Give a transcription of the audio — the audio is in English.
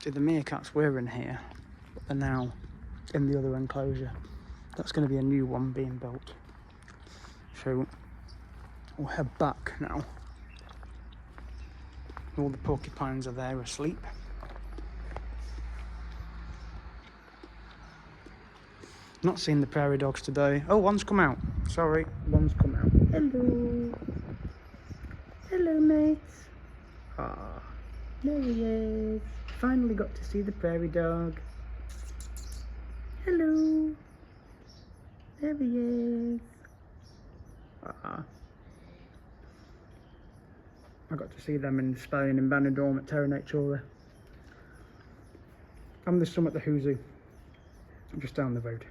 See, the meerkats were in here, but they're now in the other enclosure. That's going to be a new one being built. So we'll head back now. All the porcupines are there asleep. Not seeing the prairie dogs today. Oh, one's come out. Sorry, one's come out. Hello. Hello, mates. Ah, there he is. Finally got to see the prairie dog. Hello. There he is. Ah. I got to see them in Spain, in Benidorm at Terra Natura. And there's some at the Zoo, just down the road.